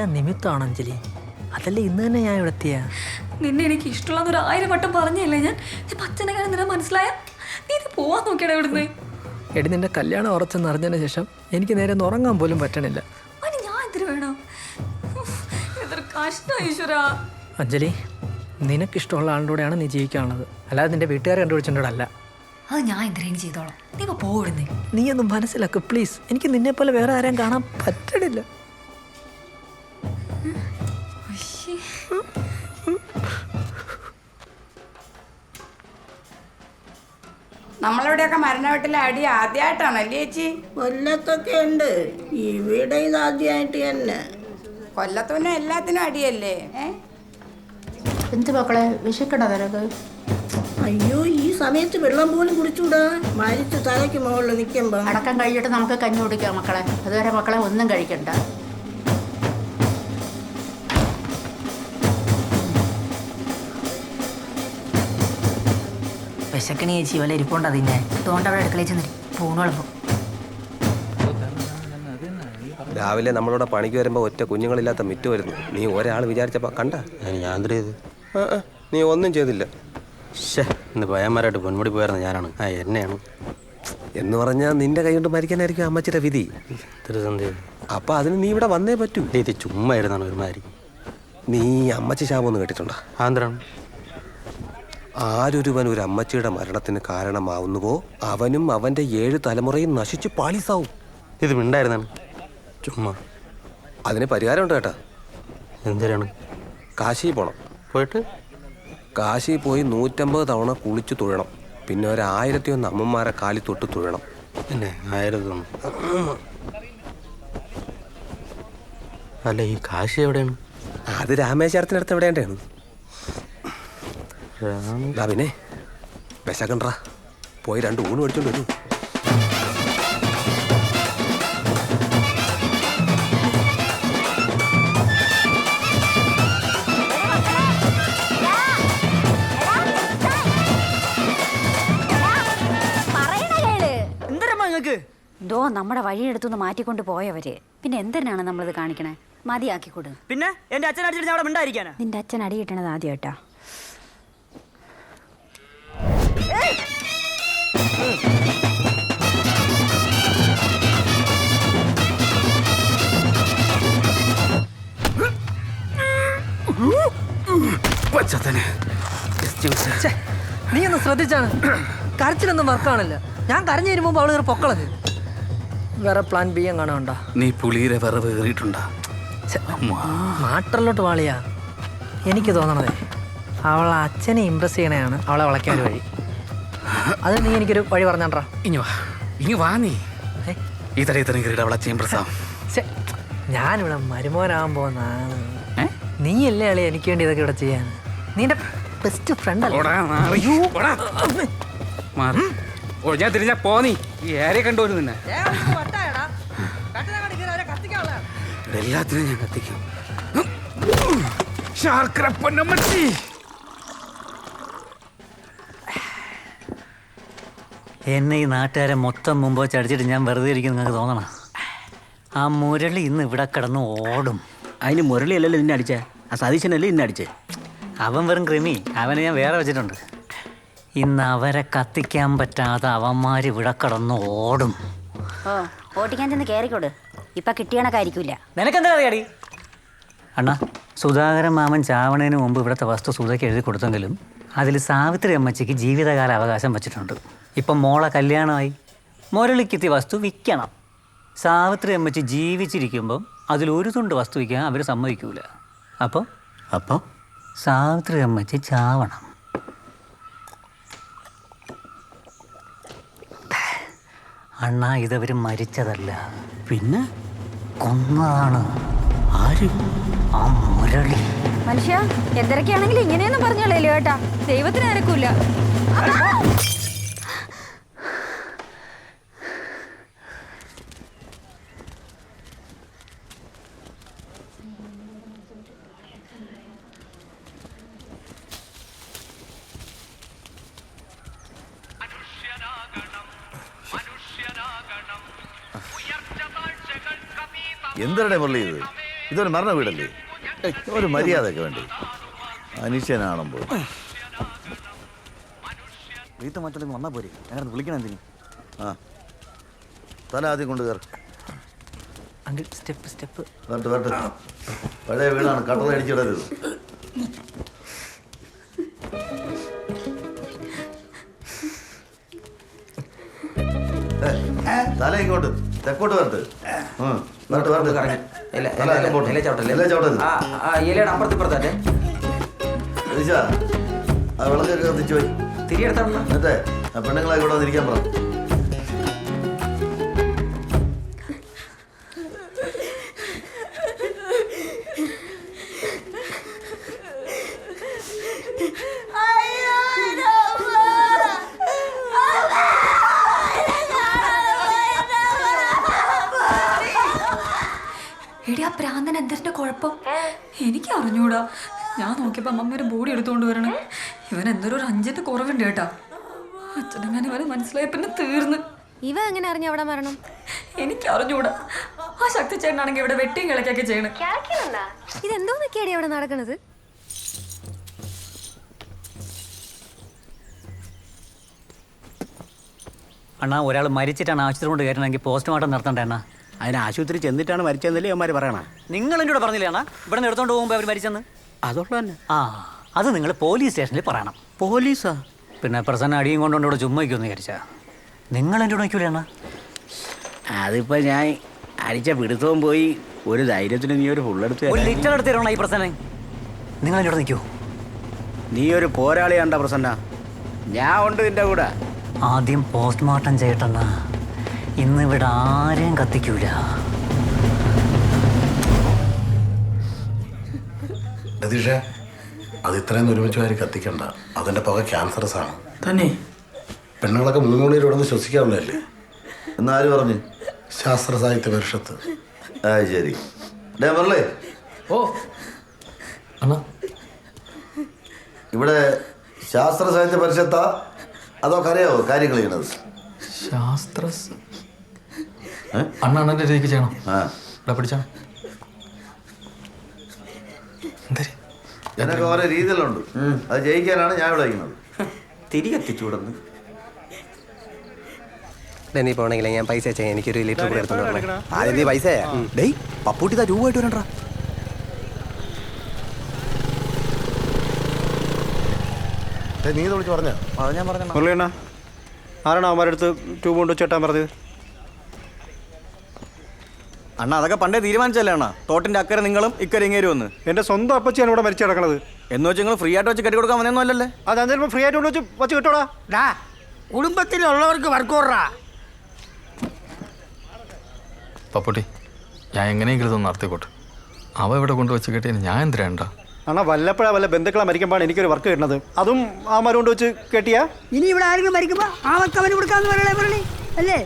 എല്ലാം നിമിത്തമാണ് അഞ്ജലി. അതല്ലേ ഇന്ന് തന്നെ ഞാൻ ഇവിടെ എത്തിയ. നിന്നെ എനിക്ക് ഇഷ്ടമുള്ള 1000 വട്ടം പറഞ്ഞല്ലേ ഞാൻ. അച്ഛനെ കാര്യം നിന്നെ മനസ്സിലായ നീ ഇത് പോവാൻ നോക്കിയാടാ ഇവിടുന്ന്. എടി നിന്റെ കല്യാണം ഉറച്ചെന്ന് അറിഞ്ഞതിന് ശേഷം എനിക്ക് നേരെ ഒന്ന് ഉറങ്ങാൻ പോലും പറ്റണില്ല. അതിന് ഞാൻ എന്തിനു വേണം? ഇതൊരു കഷ്ടം ഈശ്വരാ. അഞ്ജലി, നിനക്കിഷ്ടമുള്ള ആളുടെ കൂടെയാണ് നീ ജീവിക്കാനുള്ളത്, അല്ലാതെ നിന്റെ വീട്ടുകാരെ കണ്ടുപിടിച്ചിട്ടുണ്ടല്ല. അത് ഞാൻ എന്തിനേലും ചെയ്തോളാം. നീ ഇപ്പോൾ പോവിടുന്നേ. നീ ഒന്നും മനസ്സിലാക്ക് പ്ലീസ്. എനിക്ക് നിന്നെ പോലെ വേറെ ആരെയും കാണാൻ പറ്റണില്ല. നമ്മളിവിടെയൊക്കെ മരണ വീട്ടിലെ അടി ആദ്യമായിട്ടാണല്ലേ ചേച്ചി? കൊല്ലത്തൊക്കെ ഉണ്ട്, ഇവിടെ ഇത് ആദ്യമായിട്ട് തന്നെ. കൊല്ലത്തുന്നെ എല്ലാത്തിനും അടിയല്ലേ? എന്ത് മക്കളെ വിശക്കണോ നിനക്ക്? അയ്യോ, ഈ സമയത്ത് വെള്ളം പോലും കുടിച്ചൂടാ, മരിച്ച് തലയ്ക്ക് മുകളിൽ നിൽക്കുമ്പോ. അടക്കം കഴിഞ്ഞിട്ട് നമുക്ക് കഞ്ഞി കുടിക്കാം മക്കളെ. അതുവരെ മക്കളെ ഒന്നും കഴിക്കണ്ട. വിശക്കണി ചേച്ചി വല്ല ഇരിപ്പുണ്ട് അതിൻ്റെ തോണ്ട അവിടെ അടുക്കളയിൽ ചെന്നിട്ട് പൂണുളപ്പം. രാവിലെ നമ്മളോട് പണിക്ക് വരുമ്പോൾ ഒറ്റ കുഞ്ഞുങ്ങളില്ലാത്ത മിറ്റ് വരുന്നു. നീ ഒരാൾ വിചാരിച്ചപ്പോൾ കണ്ട ഞാൻ എന്ത് ചെയ്ത്? നീ ഒന്നും ചെയ്തില്ല. ഇന്ന് പയ്യന്മാരായിട്ട് പൊന്മുടി പോയായിരുന്നു ഞാനാണ്. എന്നെയാണ് എന്ന് പറഞ്ഞാൽ നിന്റെ കൈ കൊണ്ട് മരിക്കാനായിരിക്കും അമ്മച്ചിയുടെ വിധി. അപ്പൊ അതിന് നീ ഇവിടെ വന്നേ പറ്റൂ. ഇത് ചുമ്മാ ഇരുന്നാണ് ഒരുമാതിരി. നീ അമ്മച്ചി ശാപമൊന്നും കേട്ടിട്ടുണ്ടോ? ആന്ധ്രാണ്. ആരൊരുവൻ ഒരു അമ്മച്ചിയുടെ മരണത്തിന് കാരണമാവുന്നുവോ അവനും അവന്റെ 7 തലമുറയും നശിച്ച് പാളിസാവും. ഇത് മിണ്ടായിരുന്നാണ് ചുമ്മാ. അതിന് പരിഹാരമുണ്ട് കേട്ടാ. എന്തിനാണ്? കാശി പോണം. പോയിട്ട് കാശി പോയി 150 തവണ കുളിച്ചു തൊഴണം. പിന്നെ 1001 അമ്മമാരെ കാലി തൊട്ട് തൊഴണം. പിന്നെ 1000. അല്ല, ഈ കാശി എവിടെയാണ്? അത് രാമേശ്വരത്തിനടുത്ത് എവിടെയാണ്? പിന്നെ വിശക്കണ്ടാ, പോയി 2 ഊണ് മേടിച്ചോണ്ട് വരൂ. എന്തോ നമ്മുടെ വഴിയെടുത്തുനിന്ന് മാറ്റിക്കൊണ്ട് പോയവര് പിന്നെ എന്തിനാണ് നമ്മളിത് കാണിക്കണേ? മതിയാക്കിക്കൊടു. പിന്നെ എന്റെ അച്ഛൻ അടിച്ചിട്ട് ഞാൻ അവിടെ മിണ്ടായിരിക്കാനാ? നിന്റെ അച്ഛൻ അടി കിട്ടണത് ആദ്യം കേട്ടാ. നീ ഒന്ന് ശ്രദ്ധിച്ചാണ്. കരച്ചിലൊന്നും വർക്കാണില്ല. ഞാൻ കരഞ്ഞു വരുമ്പോ അവള് ഒരു പൊക്കളത്. വേറെ പ്ലാൻ ബി എങ്ങാണോ? നീ പുളിയിലെ വിറവ് കയറിയിട്ടുണ്ടാ? മാട്ടറിലോട്ട് വാളിയാ. എനിക്ക് തോന്നണതേ അവളെ അച്ഛനെ ഇമ്പ്രസ് ചെയ്യണയാണ് അവളെ വളയ്ക്കാൻ വഴി. അത് നീ എനിക്കൊരു വഴി പറഞ്ഞാ. ഇനി വാ, നീ ഈ തലയിൽ തന്നെ കയറിയിട്ട് അവളെ ചേംബ്രസാം. ഞാനിവിടെ മരുമോനാകാൻ പോകുന്നതാണ്. നീയല്ലേ അളി എനിക്ക് വേണ്ടി ഇതൊക്കെ ഇവിടെ ചെയ്യാൻ. നീന്റെ ബെസ്റ്റ് ഫ്രണ്ട് അല്ലേ? ഞാൻ തിരിഞ്ഞാ പോന്നീ ഈ ഏറെ കണ്ടുവരും നിന്നെ. എല്ലാത്തിനും ഞാൻ കത്തിക്കും. എന്നെ ഈ നാട്ടുകാരെ മൊത്തം മുമ്പ് വെച്ച് അടിച്ചിട്ട് ഞാൻ വെറുതെ ഇരിക്കും നിങ്ങൾക്ക് തോന്നണം? ആ മുരളി ഇന്ന് ഇവിടെ കിടന്ന് ഓടും. അതിന് മുരളി അല്ലല്ലോ നിന്നെ അടിച്ചേ, ആ സതീശനല്ലേ നിന്നെ അടിച്ചേ. അവൻ വെറും കൃമി. അവനെ ഞാൻ വേറെ വെച്ചിട്ടുണ്ട്. ഇന്ന് അവരെ കത്തിക്കാൻ പറ്റാതെ അവന്മാർ ഇവിടെ കിടന്ന് ഓടും. ഓ, ഓട്ടിക്കാൻ ചെന്ന് കയറിക്കോട്. ഇപ്പൊ കിട്ടിയണക്കായിരിക്കൂല. നിനക്കെന്താ അറിയാടി? അണ്ണാ, സുധാകരൻ മാമൻ ചാവണേന് മുമ്പ് ഇവിടുത്തെ വസ്തു സുധയ്ക്ക് എഴുതി കൊടുത്തെങ്കിലും അതിൽ സാവിത്രി അമ്മച്ചിക്ക് ജീവിതകാല അവകാശം വച്ചിട്ടുണ്ട്. ഇപ്പം മോളെ കല്യാണമായി. മുരളിക്കെത്തിയ വസ്തു വിൽക്കണം. സാവിത്രി അമ്മച്ചി ജീവിച്ചിരിക്കുമ്പം അതിലൊരു തുണ്ട് വസ്തു വിൽക്കാൻ അവർ സമ്മതിക്കൂല. അപ്പോൾ സാവിത്രി അമ്മച്ചി ചാവണം. അണ്ണാ, ഇതവർ മരിച്ചതല്ല, പിന്നെ കൊന്നതാണ്. ആര്? ആ മുരളി. മനുഷ്യ എന്തൊക്കെയാണെങ്കിലും ഇങ്ങനെയൊന്നും പറഞ്ഞോളൂ കേട്ടാ. ദൈവത്തിന് നിരക്കൂല. എന്തരടെ മുരളി ഇത്? ഇതൊരു മരണ വീടല്ലേ? ഒരു മര്യാദയൊക്കെ വേണ്ടി. മനുഷ്യനാണുമ്പോൾ വീട്ടു മറ്റുള്ള വന്നാൽ പോരെ, അങ്ങനെ വിളിക്കണം എന്തിനു? ആ തല ആദ്യം കൊണ്ട് കയറി. അങ്കിൾ സ്റ്റെപ്പ് വരട്ടെ. പഴയ വീടാണ്, കട്ടറ അടിച്ചിടരുത്. തല ഇങ്ങോട്ട് തെക്കോട്ട് വരട്ടെ. അപ്പുറത്തിപ്പുറത്തേ ആ വിളക്കൊക്കെ കത്തിച്ചു പോയി എന്നിട്ടേ ആ പെണ്ണുങ്ങളെ കൂടെ വന്നിരിക്കാൻ പറ. എടി, ആ പ്രാന്തൻ എന്തിന്റെ കുഴപ്പം? എനിക്ക് അറിഞ്ഞൂടാ. ഞാൻ നോക്കിയപ്പോ അമ്മ ഒരു ബോഡി എടുത്തുകൊണ്ട് വരണം. ഇവൻ എന്തൊരു 5 കുറവുണ്ട് കേട്ടാ. അച്ഛനെങ്ങനെ ഇവനെ മനസ്സിലായ പിന്നെ തീർന്ന്. ഇവ എങ്ങനെ അറിഞ്ഞ അവിടെ മരണം? എനിക്ക് അറിഞ്ഞൂടാ. ആ ശക്തി ചേട്ടനാണെങ്കിൽ ഇവിടെ വെട്ടിയും കിളക്കൊക്കെ ചെയ്യണം. ഇതെന്തോന്നൊക്കെയാടി അവിടെ നടക്കണത്? അണ്ണാ, ഒരാൾ മരിച്ചിട്ടാണ് ആശുപത്രി കൊണ്ട് കയറ്റണമെങ്കിൽ പോസ്റ്റ്മോർട്ടം നടത്തണ്ടേ അണ്ണാ? അതിന് ആശുപത്രി ചെന്നിട്ടാണ് മരിച്ചെന്നല്ലേ അവന്മാർ പറയണ. നിങ്ങൾ എൻ്റെ കൂടെ പറഞ്ഞില്ലേ അണ്ണാ ഇവിടെ നിന്ന് എടുത്തോണ്ട് പോകുമ്പോൾ അവർ മരിച്ചെന്ന്? അതുള്ള തന്നെ. ആ, അത് നിങ്ങൾ പോലീസ് സ്റ്റേഷനിൽ പറയണം. പോലീസാ? പിന്നെ പ്രസന്ന അടിയും കൊണ്ടുകൊണ്ട് ഇവിടെ ചുമ്മായിക്കൊന്ന് വിചാരിച്ചാ നിങ്ങൾ എൻ്റെ കൂടെ വയ്ക്കൂലേ അണ്ണാ? അതിപ്പോ ഞാൻ അടിച്ച പിടുത്തവും പോയി. ഒരു ധൈര്യത്തിന് നീ ഒരു ഫുള്ളെടുത്ത് ഒരു ലിറ്റർ എടുത്ത് തരണോ ഈ പ്രസന്ന? നിങ്ങൾ എൻ്റെ കൂടെ നിൽക്കൂ. നീ ഒരു പോരാളിയാണ്ട പ്രസന്ന. ഞാൻ ഉണ്ട് നിന്റെ കൂടെ. ആദ്യം പോസ്റ്റ്മോർട്ടം ചെയ്യട്ടെന്നാ. ഇന്ന് ഇവിടെ ആരെയും കത്തിക്കൂല. രതീഷേ, അത് ഇത്രയും ഒരുമിച്ച് വാരി കത്തിക്കണ്ട. അതിന്റെ പുക ക്യാൻസറസ് ആണ് തന്നെ. പെണ്ണുങ്ങളൊക്കെ മൂന്നുള്ളിൽ ഇവിടെ നിന്ന് ശ്വസിക്കാവുന്നതല്ലേ? എന്നാര് പറഞ്ഞു? ശാസ്ത്ര സാഹിത്യ പരിഷത്ത്. ആ ശരി. പറഞ്ഞേ ഓ അണ്ണാ, ഇവിടെ ശാസ്ത്ര സാഹിത്യ പരിഷത്താ അതോ കരയാവോ കാര്യങ്ങൾ ചെയ്യണത്? ശാസ്ത്ര അണ്ണാണ്ണൻ്റെ രീതിക്ക് ചെയ്യണം. ഇവിടെ പിടിച്ചാ ഇതിനൊക്കെ ഓരോ രീതിയിലുണ്ട്. അത് ജയിക്കാനാണ് ഞാൻ ഇവിടെ വയ്ക്കുന്നത്. തിരികെത്തിച്ചൂടെന്ന് നീ പോണെങ്കിൽ ഞാൻ പൈസ അയച്ചാൽ എനിക്കൊരു ലിറ്റർ കൂടെ എടുത്തോണ്ട് ആദ്യം നീ പൈസ ഡേയ് പപ്പൂട്ടി താ രൂപ ആയിട്ട് വരണ്ടാ. നീ ഇത് വിളിച്ച് പറഞ്ഞോ? അത് ഞാൻ പറഞ്ഞ മുരളിയണ്ണ ആരാണ് അവന്മാരുടെ അടുത്ത് ട്യൂബ് കൊണ്ട് വെച്ചേട്ടാൻ പറഞ്ഞത്? അണ്ണാ അതൊക്കെ പണ്ടേ തീരുമാനിച്ചല്ലേ അണ്ണാ. തോട്ടിന്റെ അക്കരെ നിങ്ങളും ഇക്കരെ ഇങ്ങേരും ഒന്ന്. എൻ്റെ സ്വന്തം അപ്പച്ചിയാണ് ഇവിടെ മരിച്ചു കിടക്കണത്. എന്ന് വെച്ച് നിങ്ങൾ ഫ്രീ ആയിട്ട് വെച്ച് കെട്ടി കൊടുക്കാൻ വന്നൊന്നും അല്ലല്ലേ? അത് ഞാൻ ചിലപ്പോൾ ഫ്രീ ആയിട്ട് കൊണ്ട് വെച്ച് കിട്ടോടാ. കുടുംബത്തിലുള്ളവർക്ക് വർക്കോറാ. പപ്പുട്ടി, ഞാൻ എങ്ങനെയെങ്കിലും ഇതൊന്ന് നടത്തിക്കോട്ടെ. അവ ഇവിടെ കൊണ്ടുവച്ച് കെട്ടിയ ഞാൻ എന്തിനാണ്ടാ? അണ്ണാ വല്ലപ്പോഴാ വല്ല ബന്ധുക്കളെ മരിക്കുമ്പോഴാണ് എനിക്കൊരു വർക്ക് കിട്ടുന്നത്. അതും ആ മരം കൊണ്ട് വെച്ച് കെട്ടിയാ ഇനി ഇവിടെ ആരെങ്കിലും മരിക്കുമ്പോ ആ വർക്ക് അവന് കൊടുക്കാന്ന് പറയണേ അല്ലേ?